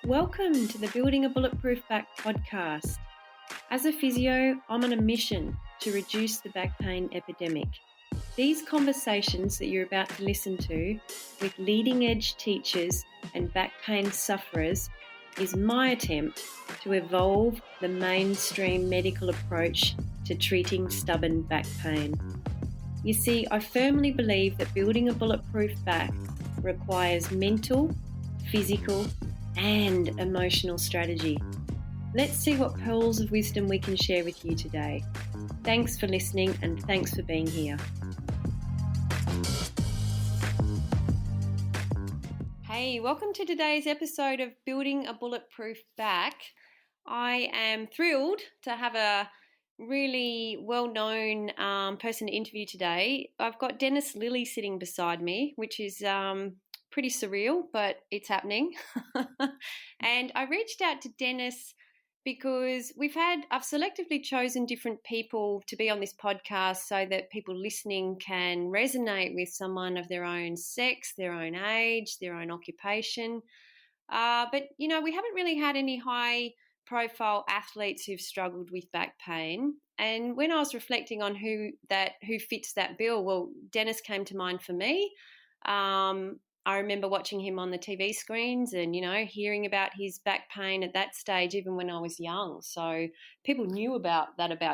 Welcome to the Building a Bulletproof Back podcast. As a physio, I'm on a mission to reduce the back pain epidemic. These conversations that you're about to listen to with leading edge teachers and back pain sufferers is my attempt to evolve the mainstream medical approach to treating stubborn back pain. You see, I firmly believe that building a bulletproof back requires mental, physical, and emotional strategy. Let's see what pearls of wisdom we can share with you today. Thanks for listening and thanks for being here. Hey, welcome to today's episode of Building a Bulletproof Back. I am thrilled to have a really well-known person to interview today. I've got Dennis Lillee sitting beside me, which is pretty surreal, but it's happening. And I reached out to Dennis because I've selectively chosen different people to be on this podcast so that people listening can resonate with someone of their own sex, their own age, their own occupation. But, we haven't really had any high profile athletes who've struggled with back pain. And when I was reflecting on who fits that bill, well, Dennis came to mind for me. I remember watching him on the TV screens and, hearing about his back pain at that stage, even when I was young. So people knew about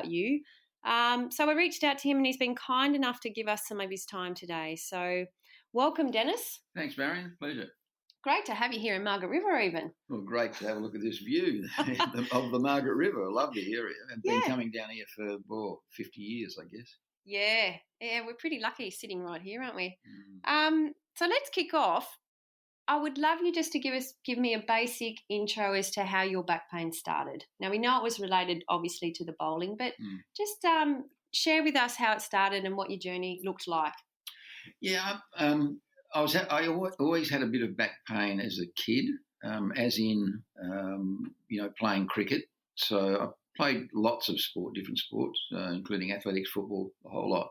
you. So I reached out to him and he's been kind enough to give us some of his time today. So welcome, Dennis. Thanks, Marion. Pleasure. Great to have you here in Margaret River even. Well, great to have a look at this view of the Margaret River. I love the area. I've been coming down here for 50 years, I guess. Yeah, we're pretty lucky sitting right here, aren't we? So let's kick off. I would love you just to give me a basic intro as to how your back pain started. Now, we know it was related, obviously, to the bowling, but just share with us how it started and what your journey looked like. Yeah, I always had a bit of back pain as a kid, as in, playing cricket. So I played lots of different sports, including athletics, football, a whole lot.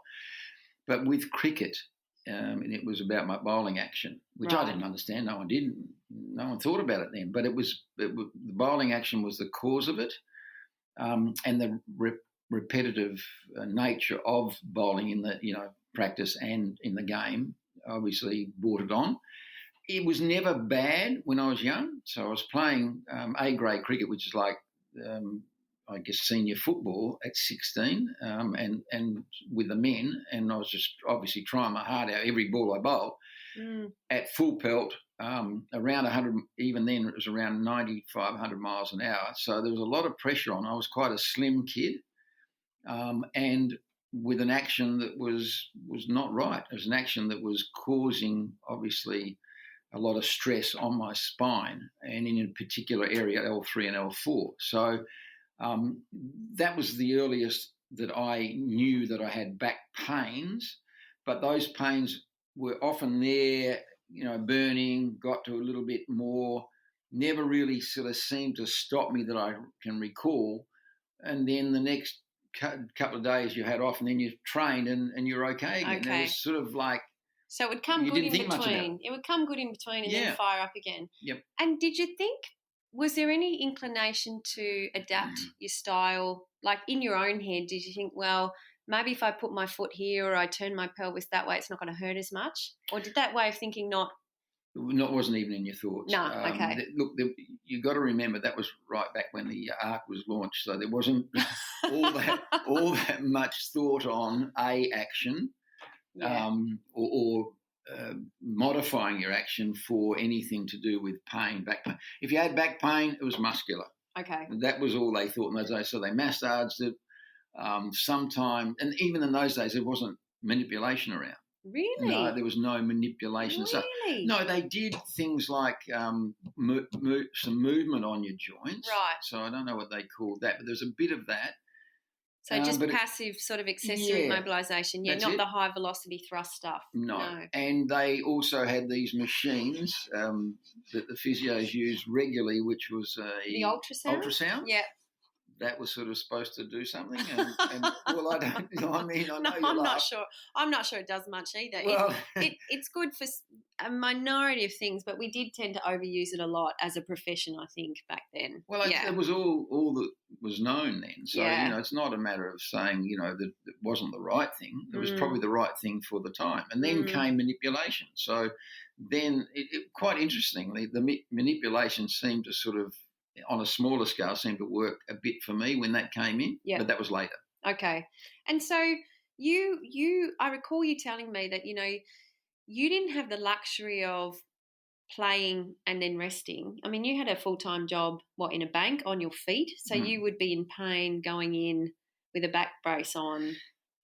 But with cricket, and it was about my bowling action, which I didn't understand. No one did. No one thought about it then. But the bowling action was the cause of it, and the repetitive nature of bowling in the practice and in the game obviously brought it on. It was never bad when I was young. So I was playing A-grade cricket, which is like I guess senior football at 16, and with the men, and I was just obviously trying my heart out every ball I bowled at full pelt, around 100. Even then, it was around 95, 100 miles an hour. So there was a lot of pressure on. I was quite a slim kid, and with an action that was not right. It was an action that was causing obviously a lot of stress on my spine, and in a particular area, L3 and L4. So that was the earliest that I knew that I had back pains, but those pains were often there, burning, got to a little bit more, never really sort of seemed to stop me that I can recall. And then the next couple of days you had off and then you trained and you're okay again. Okay. It was sort of like... So it would come good in between. It would come good in between and then fire up again. Yep. And did you think... Was there any inclination to adapt your style, like in your own head? Did you think, well, maybe if I put my foot here or I turn my pelvis that way, it's not going to hurt as much? Or did that way of thinking wasn't even in your thoughts? No, okay. You got to remember that was right back when the Ark was launched, so there wasn't all that much thought on action, or modifying your action for anything to do with back pain. If you had back pain, it was muscular. Okay. And that was all they thought in those days. So they massaged it sometime. And even in those days, there wasn't manipulation around. Really? No, there was no manipulation. Really? So, no, they did things like some movement on your joints. Right. So I don't know what they called that, but there's a bit of that. So just passive sort of accessory mobilisation, not the high velocity thrust stuff. No. And they also had these machines that the physios used regularly, which was the ultrasound. Yeah. That was sort of supposed to do something, and well, I don't. I mean, I know you're I'm not sure. I'm not sure it does much either. Well, it's good for a minority of things, but we did tend to overuse it a lot as a profession, I think, back then. Well, it was all that was known then. So, it's not a matter of saying, that it wasn't the right thing. It was probably the right thing for the time. And then came manipulation. So then, quite interestingly, the manipulation seemed to sort of, on a smaller scale, seemed to work a bit for me when that came in. Yeah. But that was later. Okay. And so I recall you telling me that, you didn't have the luxury of playing and then resting. I mean, you had a full-time job, in a bank on your feet? So you would be in pain going in with a back brace on.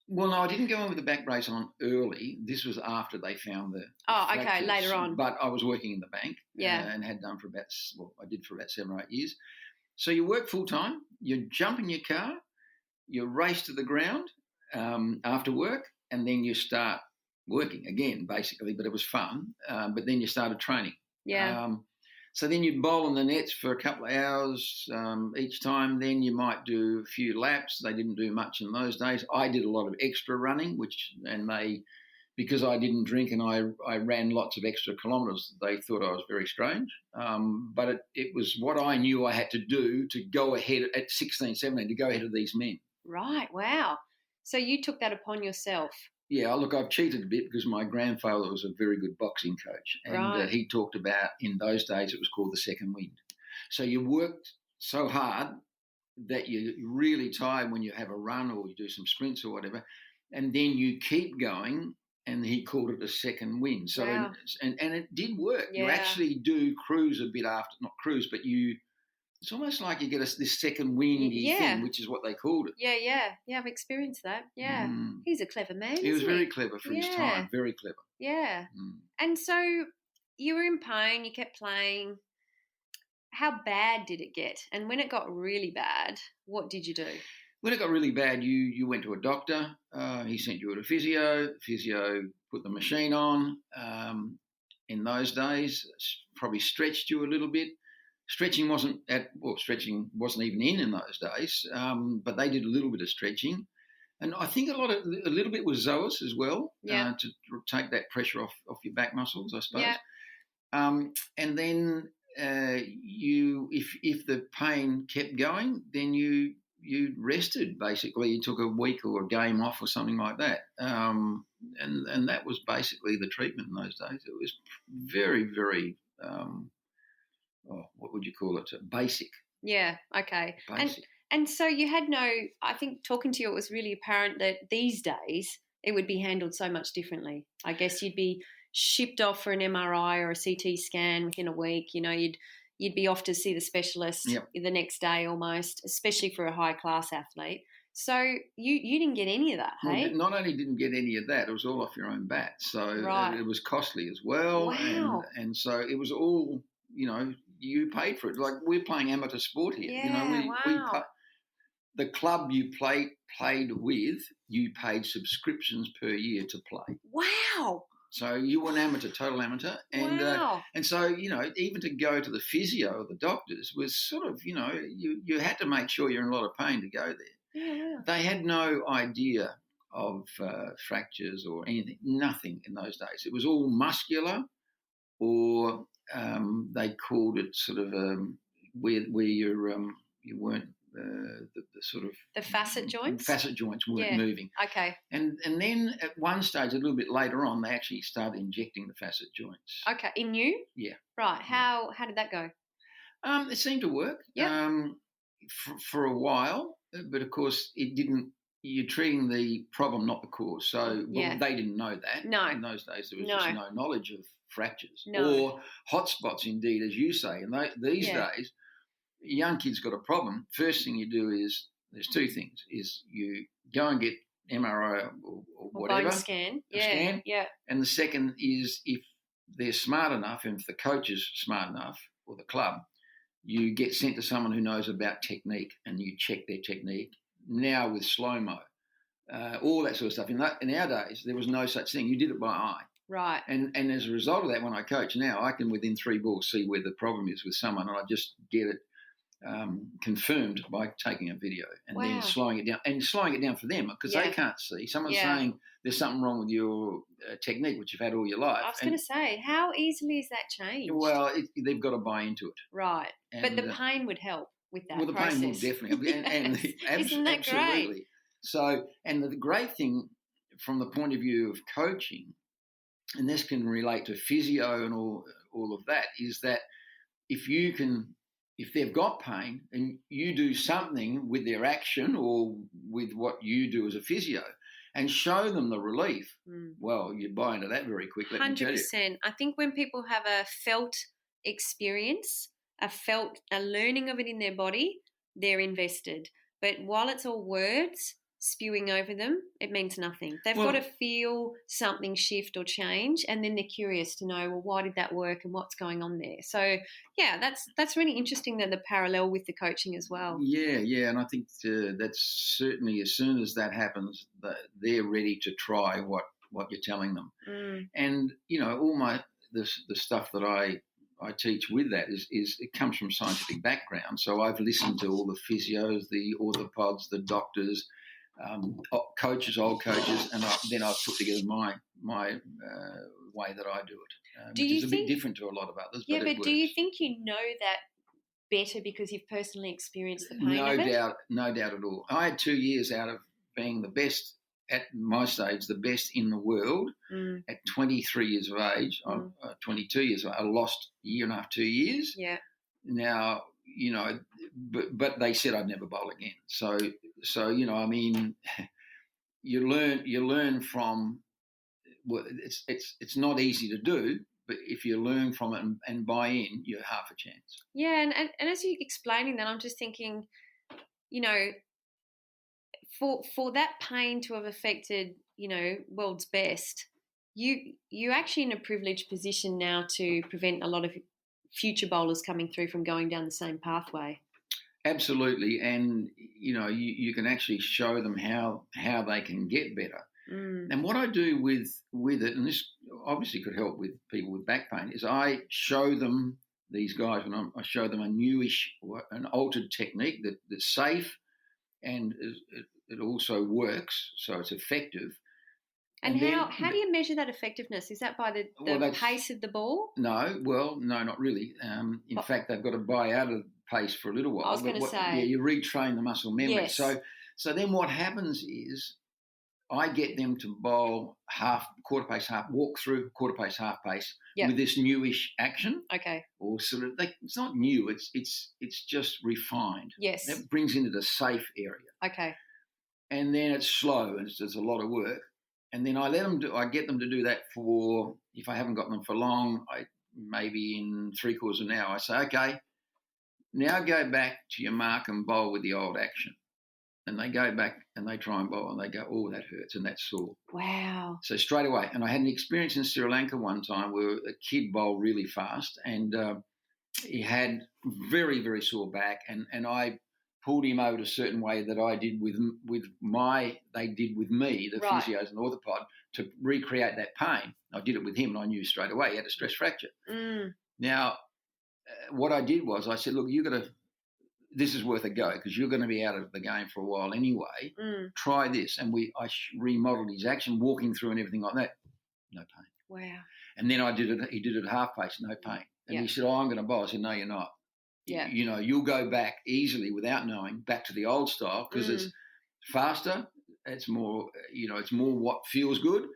Well, no, I didn't go in with the back brace on early. This was after they found the okay, fractures. later on. But I was working in the bank and had done I did for about 7 or 8 years. So you work full-time, you jump in your car, you race to the ground after work, and then you start working again, basically, but it was fun. But then you started training. Yeah. So then you'd bowl in the nets for a couple of hours each time. Then you might do a few laps. They didn't do much in those days. I did a lot of extra running, because I didn't drink and I ran lots of extra kilometres, they thought I was very strange. But it was what I knew I had to do to go ahead at 16, 17, to go ahead of these men. Right, wow. So you took that upon yourself. Yeah, look, I've cheated a bit because my grandfather was a very good boxing coach, and he talked about, in those days, it was called the second wind. So you worked so hard that you're really tired when you have a run or you do some sprints or whatever, and then you keep going, and he called it a second wind. So, and it did work. Yeah. You actually do cruise a bit after, not cruise, but it's almost like you get this second windy thing, which is what they called it. Yeah, I've experienced that. Yeah, he's a clever man. He was very clever for his time, very clever. Yeah, and so you were in pain, you kept playing. How bad did it get? And when it got really bad, what did you do? When it got really bad, you went to a doctor. He sent you to a physio. Physio put the machine on. In those days, probably stretched you a little bit. Stretching wasn't even in those days, but they did a little bit of stretching, and I think a little bit was Zoas as well, to take that pressure off your back muscles, I suppose. Yeah. And then if the pain kept going, then you rested. Basically, you took a week or a game off or something like that, and that was basically the treatment in those days. It was very, very. What would you call it? Basic. Yeah, okay. Basic. And so you had I think talking to you, it was really apparent that these days it would be handled so much differently. I guess you'd be shipped off for an MRI or a CT scan within a week. You'd be off to see the specialist the next day almost, especially for a high-class athlete. So you didn't get any of that, hey? Well, not only didn't get any of that, it was all off your own bat. So it was costly as well. Wow. And so it was all, you paid for it. Like, we're playing amateur sport here. Yeah, the club you played with, you paid subscriptions per year to play. Wow. So you were an amateur, total amateur. And and so, even to go to the physio or the doctors was sort of, you had to make sure you're in a lot of pain to go there. Yeah. They had no idea of fractures or anything, nothing in those days. It was all muscular, or they called it sort of where you weren't the sort of the facet joints. Facet joints weren't moving. Okay. And then at one stage, a little bit later on, they actually started injecting the facet joints. Okay, in you? Yeah. Right. How did that go? It seemed to work. Yeah. For a while, but of course it didn't. You're treating the problem, not the cause. So they didn't know that. No. In those days, there was just no knowledge of fractures or hotspots, indeed, as you say. And these days, a young kid's got a problem. First thing you do is, there's two things, is you go and get MRI or whatever. Bone scan. Scan. Yeah. And the second is, if they're smart enough, and if the coach is smart enough, or the club, you get sent to someone who knows about technique, and you check their technique. Now with slow-mo, all that sort of stuff. In our days, there was no such thing. You did it by eye. Right. And as a result of that, when I coach now, I can within 3 balls see where the problem is with someone, and I just get it confirmed by taking a video and Wow. then slowing it down for them because they can't see. Someone's saying there's something wrong with your technique, which you've had all your life. I was going to say, how easily is that changed? Well, they've got to buy into it. Right. But the pain would help with that process. Well, the pain will definitely. Isn't that absolutely. Great? So, and the great thing from the point of view of coaching, and this can relate to physio and all of that, is that if they've got pain and you do something with their action or with what you do as a physio and show them the relief, well, you buy into that very quickly. 100%. I think when people have a felt experience, a learning of it in their body, they're invested. But while it's all words spewing over them, it means nothing. They've got to feel something shift or change, and then they're curious to know, well, why did that work and what's going on there? So, yeah, that's really interesting, that the parallel with the coaching as well. Yeah, and I think that's certainly, as soon as that happens, they're ready to try what you're telling them. And, all the stuff that I teach with that is it comes from scientific background. So I've listened to all the physios, the orthopods, the doctors, old coaches, and then I've put together my way that I do it, which is a bit different to a lot of others. Yeah, but do you think you know that better because you've personally experienced the pain of it? No doubt at all. I had 2 years out of being the best at my stage, the best in the world. At 23 years of age, 22 years of age, I lost a year and a half, 2 years. Yeah. Now, but they said I'd never bowl again. So I mean, you learn from. Well, it's not easy to do, but if you learn from it and buy in, you're half a chance. Yeah, and as you're explaining that, I'm just thinking, for that pain to have affected, world's best, you're actually in a privileged position now to prevent a lot of future bowlers coming through from going down the same pathway. Absolutely, and you can actually show them how they can get better. And what I do with it, and this obviously could help with people with back pain, is I show them, these guys, when I show them a newish, an altered technique that's safe, and it also works, so it's effective. And how do you measure that effectiveness? Is that by the pace of the ball? No, not really. In fact, they've got to buy out of pace for a little while. I was going to say. Yeah, you retrain the muscle memory. Yes. So then what happens is I get them to bowl quarter pace, half, walk through quarter pace, half pace with this newish action. Okay. Or sort of, it's not new. It's just refined. Yes. That brings into the safe area. Okay. And then it's slow and it's a lot of work. And then I get them to do that for, if I haven't got them for long, maybe in 3/4 of an hour, I say, okay, now go back to your mark and bowl with the old action. And they go back and they try and bowl and they go, oh, that hurts and that's sore. Wow. So straight away. And I had an experience in Sri Lanka one time where a kid bowled really fast and he had very, very sore back and I pulled him over a certain way that I did they did with me, the physios and orthopod, to recreate that pain. I did it with him and I knew straight away he had a stress fracture. Now, what I did was I said, look, this is worth a go because you're going to be out of the game for a while anyway. Try this. And I remodeled his action, walking through and everything like that. No pain. Wow. And then he did it at half pace, no pain. And he said, oh, I'm going to bowl. I said, no, you're not. Yeah. You'll go back easily without knowing, back to the old style because it's faster. It's more, it's more what feels good,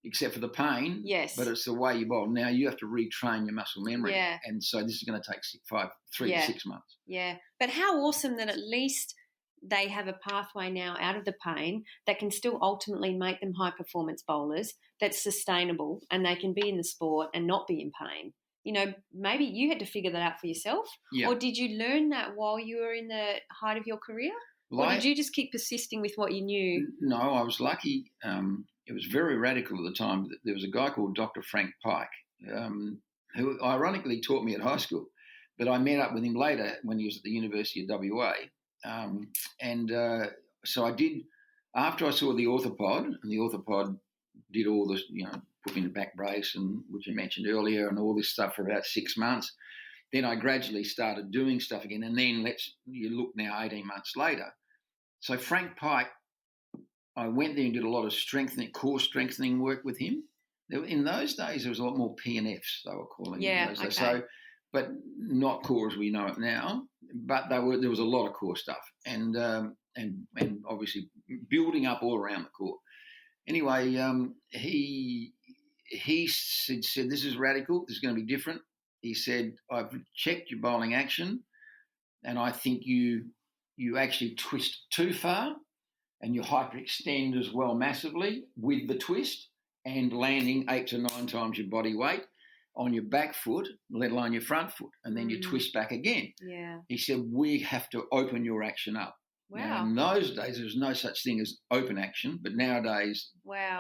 except for the pain. Yes. But it's the way you bowl. Now you have to retrain your muscle memory. Yeah. And so this is going to take 3 to 6 months. Yeah. But how awesome that at least they have a pathway now out of the pain that can still ultimately make them high performance bowlers that's sustainable and they can be in the sport and not be in pain. Maybe you had to figure that out for yourself, or did you learn that while you were in the height of your career? Or did you just keep persisting with what you knew? No, I was lucky. It was very radical at the time. There was a guy called Dr. Frank Pike, who ironically taught me at high school, but I met up with him later when he was at the University of WA. So I did, after I saw the orthopod, and the orthopod did all this, put me in the back brace, and which you mentioned earlier, and all this stuff for about 6 months. then I gradually started doing stuff again. And then you look now 18 months later. So Frank Pike, I went there and did a lot of core strengthening work with him. In those days, there was a lot more PNFs, they were calling it. Yeah, Okay. okay. So, but not core as we know it now. But there was a lot of core stuff, and obviously building up all around the core. Anyway, he said this is radical. This is going to be different. He said, I've checked your bowling action, and I think you actually twist too far, and you hyperextend as well massively with the twist, and landing 8 to 9 times your body weight on your back foot, let alone your front foot, and then you twist back again. Yeah. He said, we have to open your action up. Wow. Now, in those days, there was no such thing as open action, but nowadays,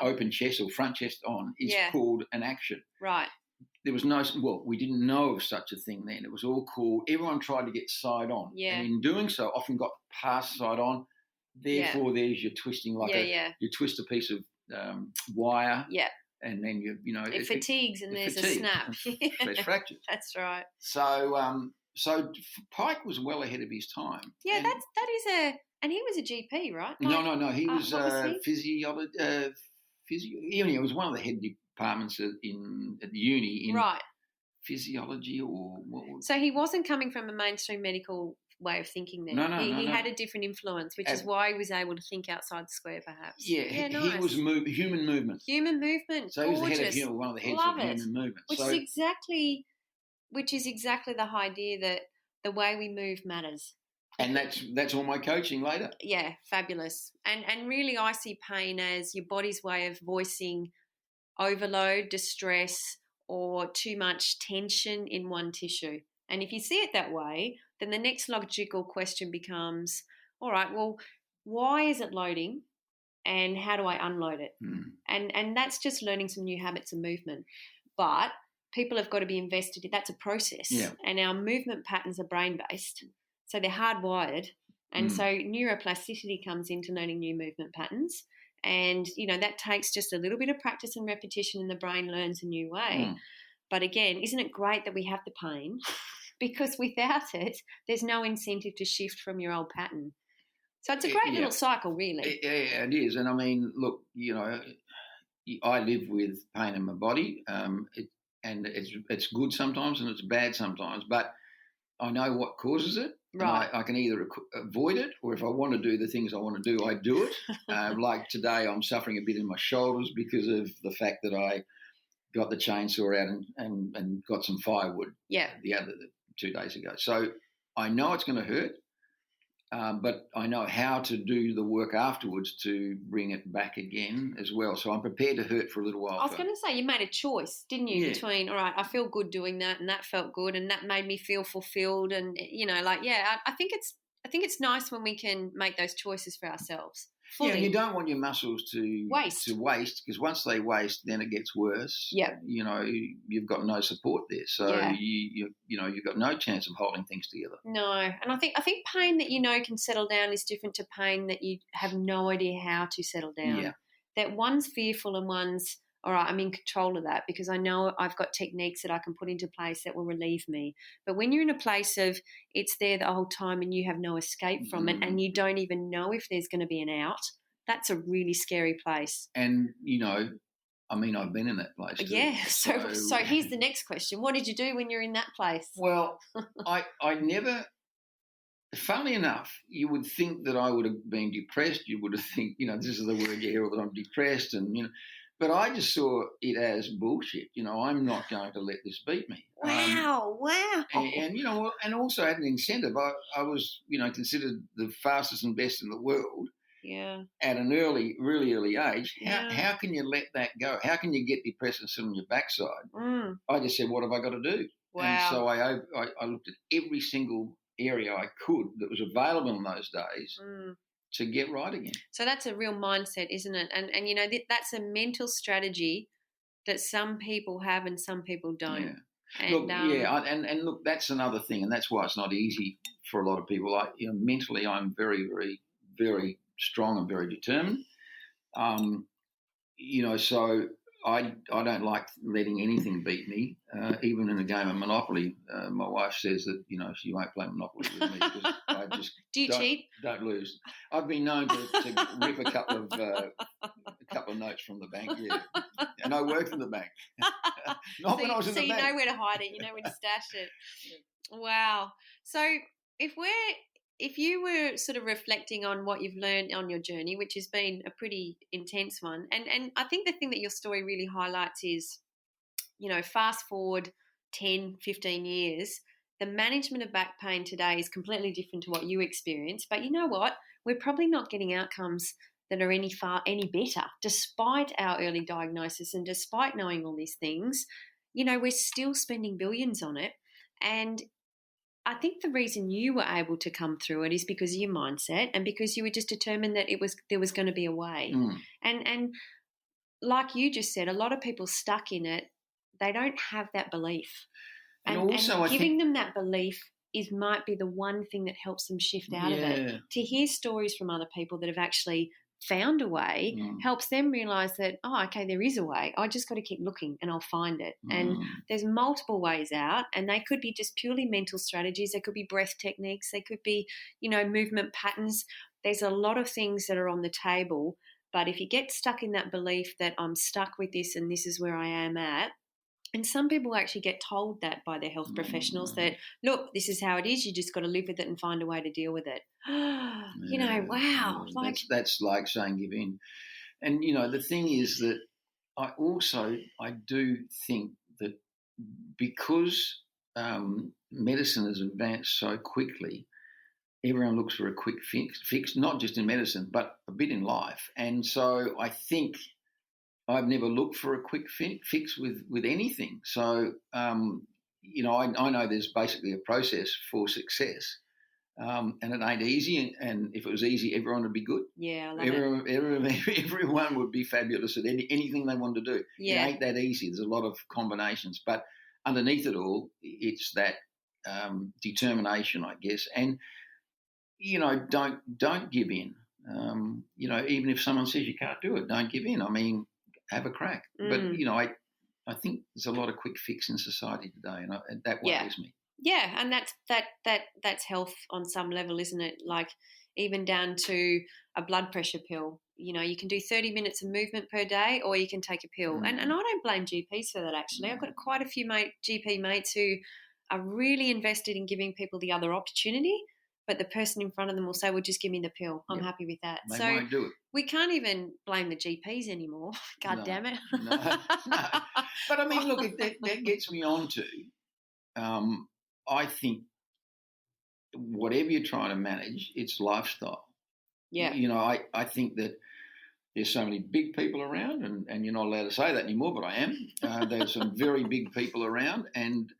open chest or front chest on is called an action. Right. There was we didn't know of such a thing then. It was all called, everyone tried to get side on. Yeah. And in doing so, often got past side on. Therefore, there's your twisting you twist a piece of wire. Yeah. And then it fatigues and there's a snap. There's fractures. That's right. So Pike was well ahead of his time. Yeah, and he was a GP, right? No. He was physiology. He was one of the head departments at the uni in physiology or what. So he wasn't coming from a mainstream medical way of thinking then. No. He had a different influence, which is why he was able to think outside the square, perhaps. Yeah, nice. He was human movement. Human movement. So he was the head of one of the heads of human movement. Which is exactly the idea that the way we move matters. And that's all my coaching later. Yeah, fabulous. And really I see pain as your body's way of voicing overload, distress, or too much tension in one tissue. And if you see it that way, then the next logical question becomes, all right, well, why is it loading and how do I unload it? And that's just learning some new habits of movement. But people have got to be invested in, that's a process. Yeah. And our movement patterns are brain-based. So they're hardwired. And so neuroplasticity comes into learning new movement patterns. And, that takes just a little bit of practice and repetition and the brain learns a new way. But again, isn't it great that we have the pain? Because without it, there's no incentive to shift from your old pattern. So it's a great little cycle, really. It is. And I mean, look, I live with pain in my body, and it's good sometimes and it's bad sometimes, but I know what causes it. Right. I can either avoid it, or if I want to do the things I want to do, I do it. Like today, I'm suffering a bit in my shoulders because of the fact that I got the chainsaw out and got some firewood the other 2 days ago. So I know it's going to hurt, but I know how to do the work afterwards to bring it back again as well. So I'm prepared to hurt for a little while. I was going to say, you made a choice, didn't you, between, all right, I feel good doing that and that felt good and that made me feel fulfilled. And, I think it's nice when we can make those choices for ourselves. Fully. Yeah, and you don't want your muscles to waste because once they waste, then it gets worse. Yeah, you've got no support there, so you've got no chance of holding things together. No, and I think pain that can settle down is different to pain that you have no idea how to settle down. Yeah. That one's fearful and one's, all right, I'm in control of that because I know I've got techniques that I can put into place that will relieve me. But when you're in a place of it's there the whole time and you have no escape from it and you don't even know if there's going to be an out, that's a really scary place. And, I've been in that place too. Yeah, so here's the next question. What did you do when you're in that place? Well, I never... Funnily enough, you would think that I would have been depressed. You would have think, this is the word you hear, that I'm depressed and, But I just saw it as bullshit. I'm not going to let this beat me. Wow. And also had an incentive. I was, considered the fastest and best in the world. Yeah. At an really early age. How can you let that go? How can you get depressed and sit on your backside? I just said, what have I got to do? Wow. And so I looked at every single area I could that was available in those days. To get right again. So that's a real mindset, isn't it? And that's a mental strategy that some people have and some people don't. Yeah. And look, that's another thing, and that's why it's not easy for a lot of people. Mentally, I'm very, very, very strong and very determined. So I don't like letting anything beat me, even in a game of Monopoly. My wife says that she won't play Monopoly with me because I just Do you cheat? Don't lose. I've been known to rip a couple of notes from the bank, yeah, and I worked in the bank. Not when I was in the bank. So you know where to hide it. You know where to stash it. Wow. So if you were sort of reflecting on what you've learned on your journey, which has been a pretty intense one, and I think the thing that your story really highlights is, fast forward 10, 15 years, the management of back pain today is completely different to what you experienced. But you know what? We're probably not getting outcomes that are any better, despite our early diagnosis and despite knowing all these things. We're still spending billions on it. And I think the reason you were able to come through it is because of your mindset and because you were just determined that there was going to be a way. Mm. And like you just said, a lot of people stuck in it, they don't have that belief. And also, and giving them that belief might be the one thing that helps them shift out of it. To hear stories from other people that have actually found a way helps them realise that, okay, there is a way. I just got to keep looking and I'll find it. And there's multiple ways out, and they could be just purely mental strategies. They could be breath techniques. They could be, movement patterns. There's a lot of things that are on the table. But if you get stuck in that belief that I'm stuck with this and this is where I am at, and some people actually get told that by their health professionals that, look, this is how it is. You just got to live with it and find a way to deal with it. Wow. That's like saying give in. And, the thing is that I do think that because medicine has advanced so quickly, everyone looks for a quick fix, not just in medicine, but a bit in life. And so I think I've never looked for a quick fix with anything. So, I know there's basically a process for success, and it ain't easy. And if it was easy, everyone would be good. Yeah, I love it. Everyone would be fabulous at anything they want to do. Yeah. It ain't that easy. There's a lot of combinations. But underneath it all, it's that determination, I guess. And, don't give in. Even if someone says you can't do it, don't give in. I mean, have a crack. But, I think there's a lot of quick fix in society today, and that worries me. Yeah, and that's health on some level, isn't it? Like even down to a blood pressure pill. You can do 30 minutes of movement per day, or you can take a pill. And I don't blame GPs for that, actually. I've got quite a few GP mates who are really invested in giving people the other opportunity, but the person in front of them will say, well, just give me the pill. I'm happy with that. They won't do it. We can't even blame the GPs anymore. God damn it. No. But, I mean, look, that gets me on to, I think, whatever you're trying to manage, it's lifestyle. Yeah. I think that there's so many big people around, and you're not allowed to say that anymore, but I am. There's some very big people around, and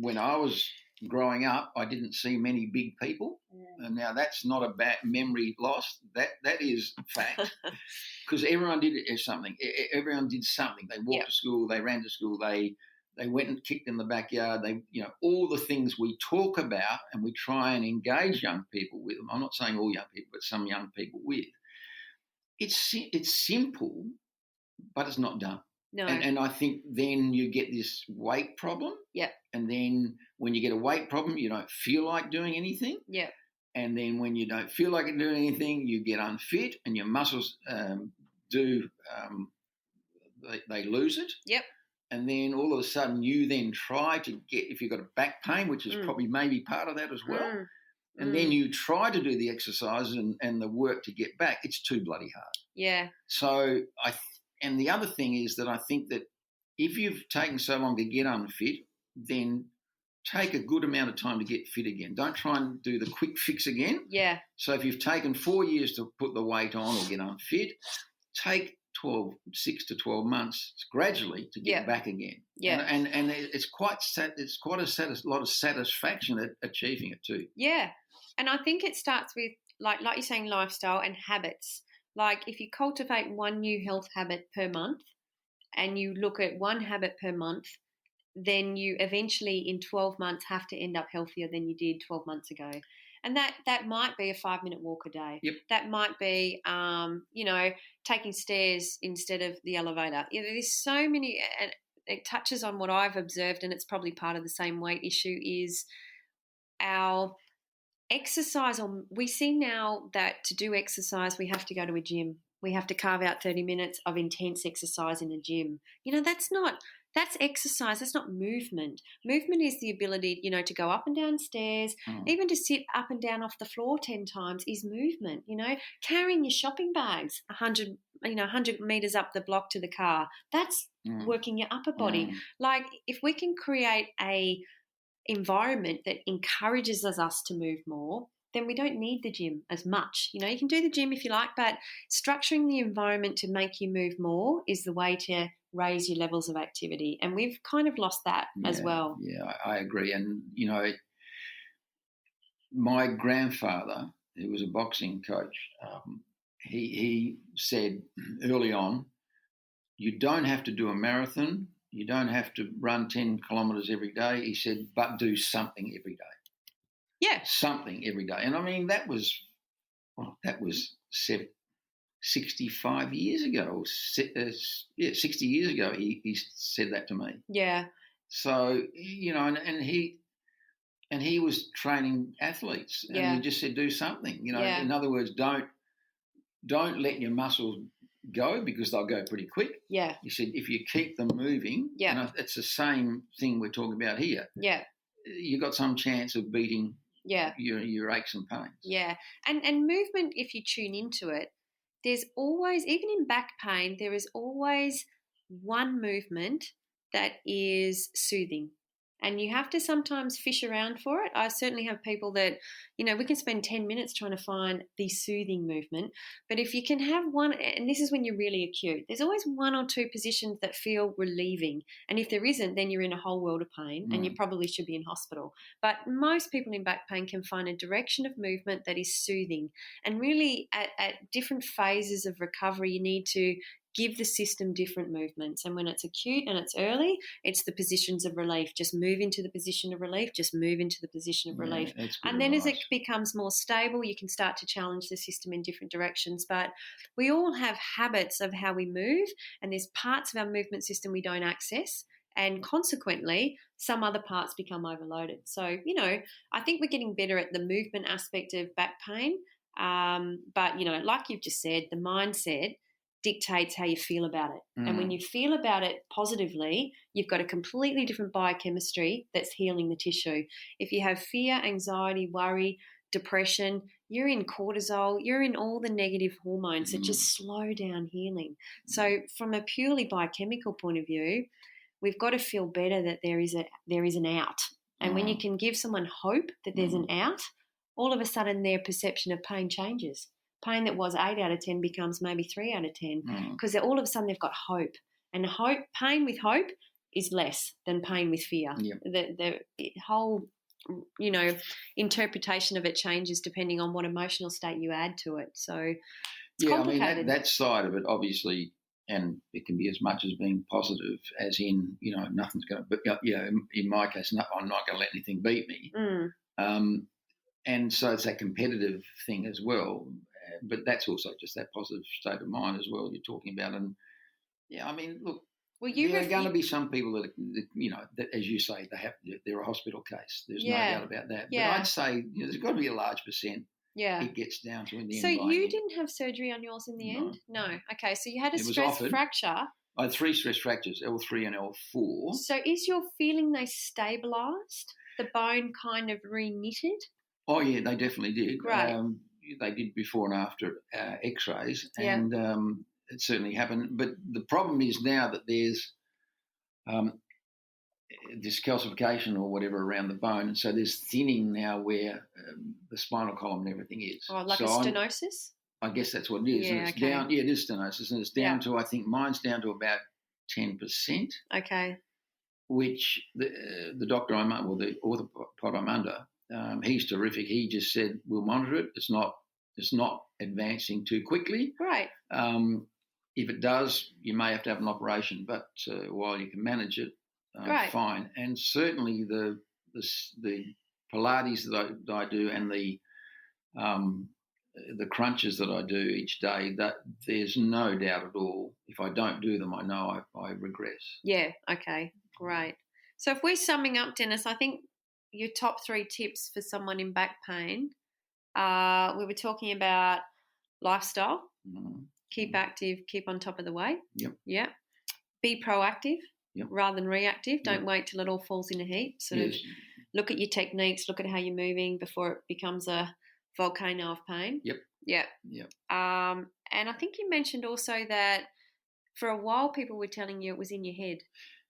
when I was growing up, I didn't see many big people. And now that's not a bad memory loss. That is fact, because everyone did something. Everyone did something. They walked to school. They ran to school. They went and kicked in the backyard. All the things we talk about and we try and engage young people with. I'm not saying all young people, but some young people with. It's simple, but it's not done. No. And I think then you get this weight problem. Yeah. And then when you get a weight problem, you don't feel like doing anything. Yeah. And then when you don't feel like doing anything, you get unfit and your muscles they lose it. Yep. And then all of a sudden you then try to get, if you've got a back pain, which is probably maybe part of that as well, and then you try to do the exercises and the work to get back, it's too bloody hard. Yeah. So and the other thing is that I think that if you've taken so long to get unfit, then take a good amount of time to get fit again. Don't try and do the quick fix again. Yeah. So if you've taken 4 years to put the weight on or get unfit, take 6 to 12 months gradually to get back again. Yeah. And it's quite a lot of satisfaction at achieving it too. Yeah. And I think it starts with, like you're saying, lifestyle and habits. Like if you cultivate one new health habit per month and you look at one habit per month, then you eventually in 12 months have to end up healthier than you did 12 months ago. And that might be a 5-minute walk a day. Yep. That might be, taking stairs instead of the elevator. There's so many, and it touches on what I've observed, and it's probably part of the same weight issue, is our exercise. We see now that to do exercise, we have to go to a gym. We have to carve out 30 minutes of intense exercise in a gym. That's exercise. That's not movement. Movement is the ability, to go up and down stairs, even to sit up and down off the floor 10 times is movement. Carrying your shopping bags 100 meters up the block to the car. That's working your upper body. Like, if we can create a environment that encourages us to move more, then we don't need the gym as much. You can do the gym if you like, but structuring the environment to make you move more is the way to raise your levels of activity. And we've kind of lost that as well. Yeah, I agree. And, my grandfather, who was a boxing coach, he said early on, you don't have to do a marathon. You don't have to run 10 kilometres every day. He said, but do something every day. Yeah. Something every day. And I mean, that was 65 years ago. 60 years ago, he said that to me. Yeah. So, and he was training athletes, and he just said, do something. In other words, don't let your muscles go, because they'll go pretty quick. Yeah. He said, if you keep them moving, it's the same thing we're talking about here. Yeah. You got some chance of beating your aches and pains. Yeah. And movement, if you tune into it, there's always, even in back pain, there is always one movement that is soothing. And you have to sometimes fish around for it. I certainly have people that, we can spend 10 minutes trying to find the soothing movement. But if you can have one, and this is when you're really acute, there's always one or two positions that feel relieving. And if there isn't, then you're in a whole world of pain and you probably should be in hospital. But most people in back pain can find a direction of movement that is soothing. And really at different phases of recovery, you need to give the system different movements. And when it's acute and it's early, it's the positions of relief. Just move into the position of relief, just move into the position of relief. And then as it becomes more stable, you can start to challenge the system in different directions. But we all have habits of how we move, and there's parts of our movement system we don't access. And consequently, some other parts become overloaded. So, I think we're getting better at the movement aspect of back pain. But, like you've just said, the mindset dictates how you feel about it. And when you feel about it positively, you've got a completely different biochemistry that's healing the tissue. If you have fear, anxiety, worry, depression, you're in cortisol, you're in all the negative hormones that just slow down healing. So from a purely biochemical point of view, we've got to feel better that there is an out. And when you can give someone hope that there's an out, all of a sudden their perception of pain changes. Pain that was 8 out of 10 becomes maybe 3 out of 10 because all of a sudden they've got hope. And pain with hope is less than pain with fear. Yep. The whole, interpretation of it changes depending on what emotional state you add to it. So it's complicated. I mean, that side of it, obviously, and it can be as much as being positive as in, nothing's going to, but in my case, I'm not going to let anything beat me. And so it's that competitive thing as well. But that's also just that positive state of mind as well you're talking about. And, look, there are going to be some people that as you say, they're a hospital case. There's no doubt about that. Yeah. But I'd say there's got to be a large percent it gets down to in the end. So you didn't have surgery on yours in the end? No. Okay, so you had a stress fracture. I had 3 stress fractures, L3 and L4. So is your feeling they stabilised? The bone kind of re-knitted? Oh, yeah, they definitely did. Great. They did before and after x-rays, and it certainly happened. But the problem is now that there's this calcification or whatever around the bone, and so there's thinning now where the spinal column and everything is. Oh, like a stenosis? I guess that's what it is. Yeah, and it's down. Yeah, it is stenosis, and it's down to, I think mine's down to about 10%. Okay. Which the doctor the orthopod I'm under, he's terrific. He just said, we'll monitor it. It's not advancing too quickly. Right. If it does, you may have to have an operation, but while you can manage it, fine. And certainly the Pilates that I do and the the crunches that I do each day, that there's no doubt at all, if I don't do them, I know I regress. Yeah, okay, great. So if we're summing up, Dennis, I think your top 3 tips for someone in back pain, we were talking about lifestyle, keep active, keep on top of the weight. Yep. Yeah. Be proactive rather than reactive. Don't Yep. wait till it all falls in a heap. Sort of look at your techniques, look at how you're moving before it becomes a volcano of pain. Yep. Yeah. Yep. And I think you mentioned also that for a while people were telling you it was in your head.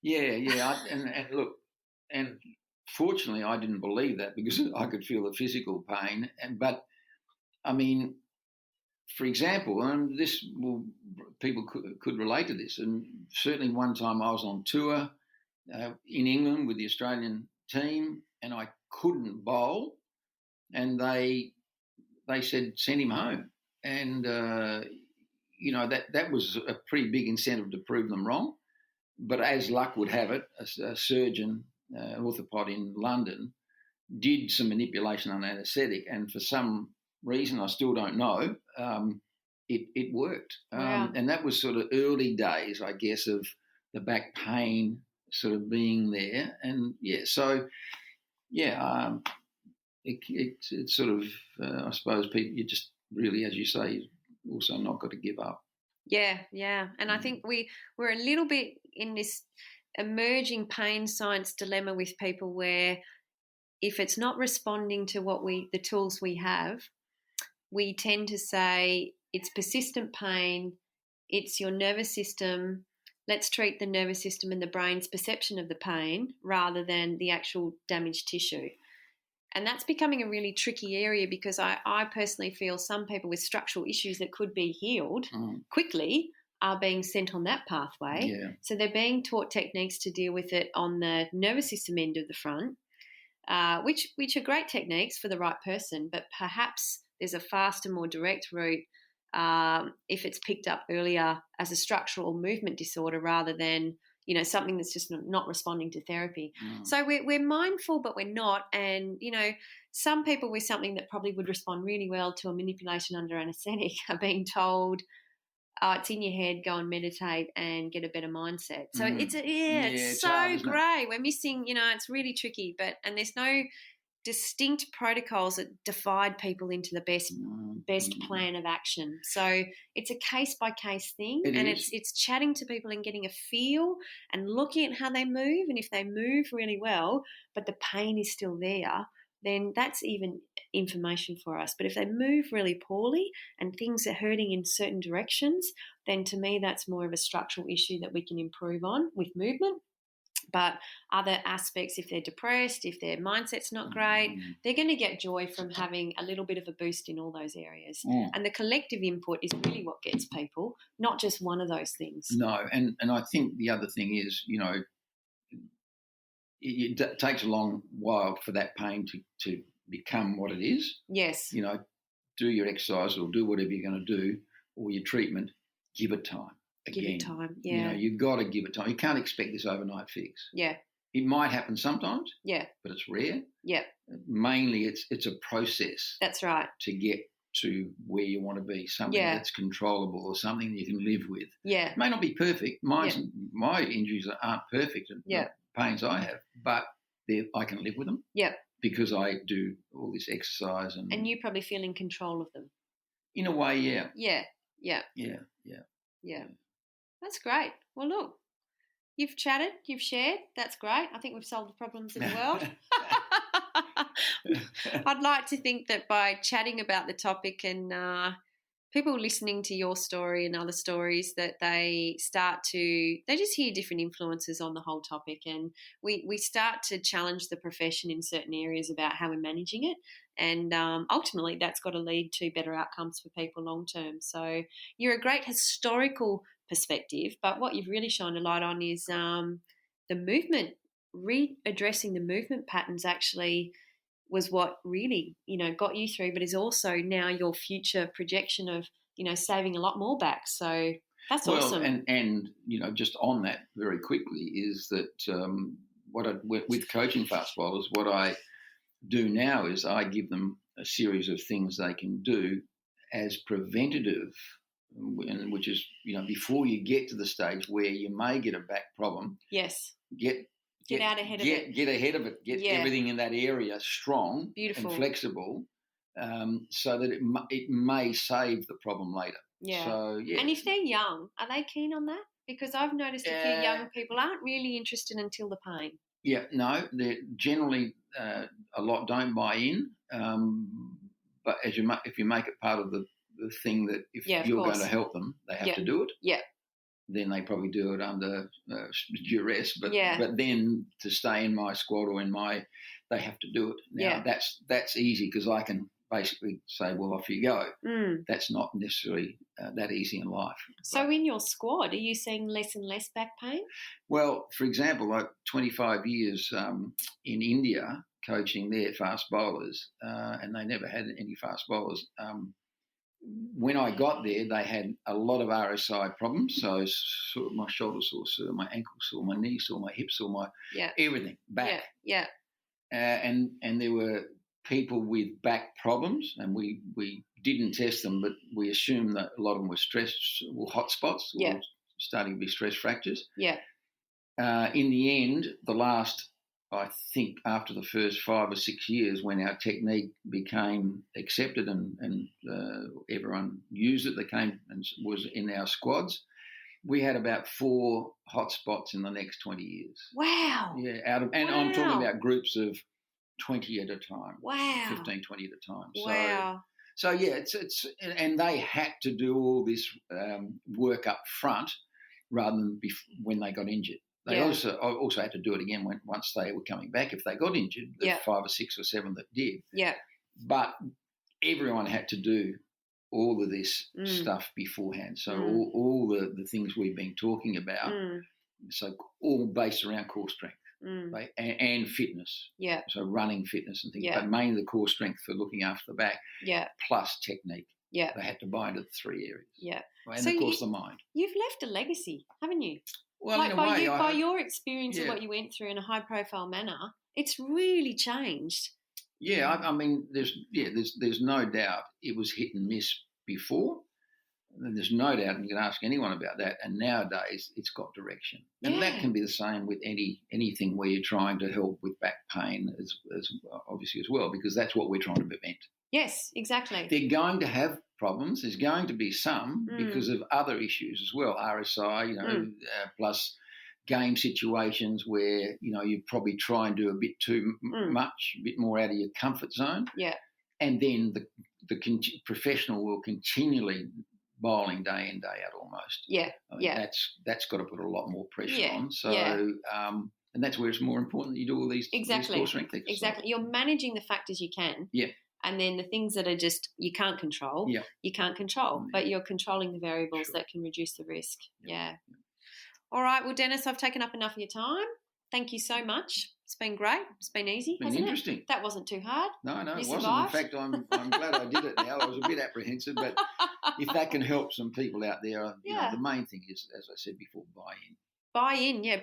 Yeah. And look, and fortunately I didn't believe that because I could feel the physical pain. But I mean, for example, and people could relate to this, and certainly one time I was on tour in England with the Australian team, and I couldn't bowl, and they said send him home, and that was a pretty big incentive to prove them wrong. But as luck would have it, a surgeon, orthopod in London, did some manipulation on anaesthetic, and for some reason I still don't know, it worked. Wow. And that was sort of early days, I guess, of the back pain sort of being there. And it's sort of, I suppose people, you just really, as you say, also not got to give up. Yeah. And I think we're a little bit in this emerging pain science dilemma with people where if it's not responding to the tools we have, we tend to say it's persistent pain, it's your nervous system, let's treat the nervous system and the brain's perception of the pain rather than the actual damaged tissue. And that's becoming a really tricky area because I personally feel some people with structural issues that could be healed quickly are being sent on that pathway. Yeah. So they're being taught techniques to deal with it on the nervous system end of the front, which are great techniques for the right person, but perhaps there's a faster, more direct route if it's picked up earlier as a structural movement disorder rather than something that's just not responding to therapy. So we're mindful, but we're not. And some people with something that probably would respond really well to a manipulation under anaesthetic are being told, "Oh, it's in your head. Go and meditate and get a better mindset." So it's so grey. We're missing. It's really tricky. And there's no distinct protocols that divide people into the best plan of action. So it's a case-by-case thing, it's chatting to people and getting a feel and looking at how they move, and if they move really well but the pain is still there, then that's even information for us. But if they move really poorly and things are hurting in certain directions, then to me that's more of a structural issue that we can improve on with movement. But other aspects, if they're depressed, if their mindset's not great, they're going to get joy from having a little bit of a boost in all those areas. And the collective input is really what gets people, not just one of those things. No, and I think the other thing is, it takes a long while for that pain to become what it is. Yes. Do your exercise or do whatever you're going to do, or your treatment, give it time. Again, give it time, yeah. You've got to give it time. You can't expect this overnight fix. Yeah. It might happen sometimes. Yeah. But it's rare. Yeah. Mainly it's a process. That's right. To get to where you want to be, something that's controllable or something you can live with. Yeah. It may not be perfect. My injuries aren't perfect. The pains I have, but I can live with them. Yeah. Because I do all this exercise. And you probably feel in control of them. In a way, yeah. Yeah. Yeah. Yeah. Yeah. Yeah. That's great. Well, look, you've chatted, you've shared. That's great. I think we've solved the problems in the world. I'd like to think that by chatting about the topic and people listening to your story and other stories, that they just hear different influences on the whole topic, and we start to challenge the profession in certain areas about how we're managing it. And ultimately, that's got to lead to better outcomes for people long term. So you're a great historical perspective, but what you've really shined a light on is the movement, readdressing the movement patterns actually was what really, got you through, but is also now your future projection of, saving a lot more back. So that's awesome. And just on that very quickly is that with coaching fast bowlers, what I do now is I give them a series of things they can do as preventative, which is, before you get to the stage where you may get a back problem. Yes. Get out ahead of it. Get ahead of it. Get everything in that area strong, beautiful, and flexible, so that it may save the problem later. Yeah. So, yeah. And if they're young, are they keen on that? Because I've noticed a few young people aren't really interested until the pain. Yeah, no, they're generally a lot don't buy in. But if you make it part of the thing that if you're going to help them, they have to do it. Yeah. Then they probably do it under duress. But then to stay in my squad or they have to do it. Now that's easy because I can basically say, well, off you go. That's not necessarily that easy in life. So in your squad, are you seeing less and less back pain? Well, for example, like 25 years in India coaching their fast bowlers, and they never had any fast bowlers. When I got there, they had a lot of RSI problems. So sort of my shoulder sore, my ankle sore, my knee sore, my hip sore, my everything, back. Yeah. And there were people with back problems, and we didn't test them, but we assumed that a lot of them were stress or hot spots, or starting to be stress fractures. Yeah. In the end, I think after the first 5 or 6 years, when our technique became accepted and everyone used it, they came and was in our squads. We had about 4 hot spots in the next 20 years. Wow. Yeah, I'm talking about groups of 20 at a time. Wow. 15, 20 at a time. Wow. So yeah, it's and they had to do all this work up front rather than when they got injured. They also had to do it again once they were coming back if they got injured. The 5 or 6 or 7 that did. Yeah. But everyone had to do all of this stuff beforehand. So all the things we've been talking about, so all based around core strength and fitness. Yeah. So running, fitness and things, but mainly the core strength for looking after the back. Yeah. Plus technique. Yeah. They had to buy into the 3 areas. Yeah. And so of course the mind. You've left a legacy, haven't you? Well, like by your experience of what you went through in a high-profile manner, it's really changed. Yeah, I mean, there's no doubt it was hit and miss before. And there's no doubt, and you can ask anyone about that. And nowadays, it's got direction, and that can be the same with anything where you're trying to help with back pain, as obviously as well, because that's what we're trying to prevent. Yes, exactly. They're going to have problems. There's going to be some because of other issues as well, RSI, plus game situations where, you probably try and do a bit too much, a bit more out of your comfort zone. Yeah. And then the professional will continually bowling day in, day out almost. Yeah, That's got to put a lot more pressure on. So, and that's where it's more important that you do all these core strength exercises. Exactly. You're managing the factors you can. Yeah. And then the things that are just you can't control, you can't control, but you're controlling the variables that can reduce the risk. Yeah. All right. Well, Dennis, I've taken up enough of your time. Thank you so much. It's been great. It's been easy, hasn't interesting. It? That wasn't too hard. No, it wasn't. In fact, I'm glad I did it now. I was a bit apprehensive, but if that can help some people out there, the main thing is, as I said before, buy in.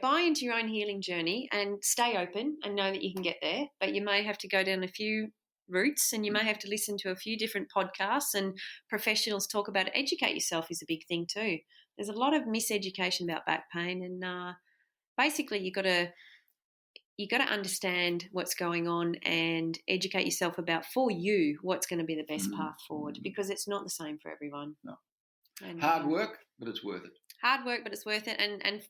Buy into your own healing journey and stay open and know that you can get there, but you may have to go down a few routes and you may have to listen to a few different podcasts and professionals talk about it. Educate yourself is a big thing too. There's a lot of miseducation about back pain, and basically you got to understand what's going on and educate yourself about for you what's going to be the best path forward, because it's not the same for everyone. No. And, hard work, but it's worth it. Hard work, but it's worth it. And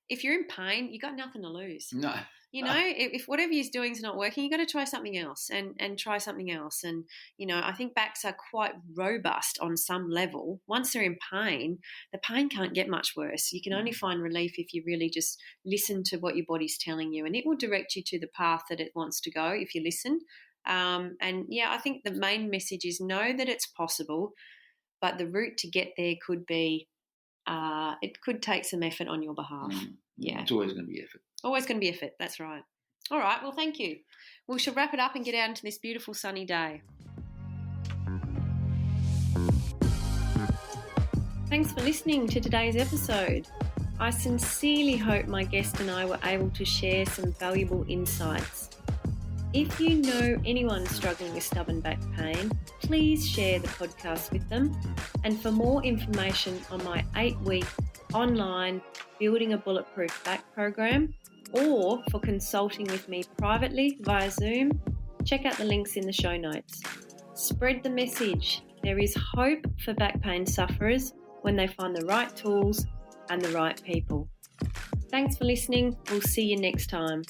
if you're in pain, you got nothing to lose. No. If whatever you're doing is not working, you got to try something else and try something else. And, I think backs are quite robust on some level. Once they're in pain, the pain can't get much worse. You can only find relief if you really just listen to what your body's telling you, and it will direct you to the path that it wants to go if you listen. I think the main message is know that it's possible, but the route to get there could be, it could take some effort on your behalf. Yeah. It's always going to be effort. Always going to be effort, that's right. All right, well, thank you. We shall wrap it up and get out into this beautiful sunny day. Thanks for listening to today's episode. I sincerely hope my guest and I were able to share some valuable insights. If you know anyone struggling with stubborn back pain, please share the podcast with them. And for more information on my 8-week online Building a Bulletproof Back program, or for consulting with me privately via Zoom, check out the links in the show notes. Spread the message. There is hope for back pain sufferers when they find the right tools and the right people. Thanks for listening. We'll see you next time.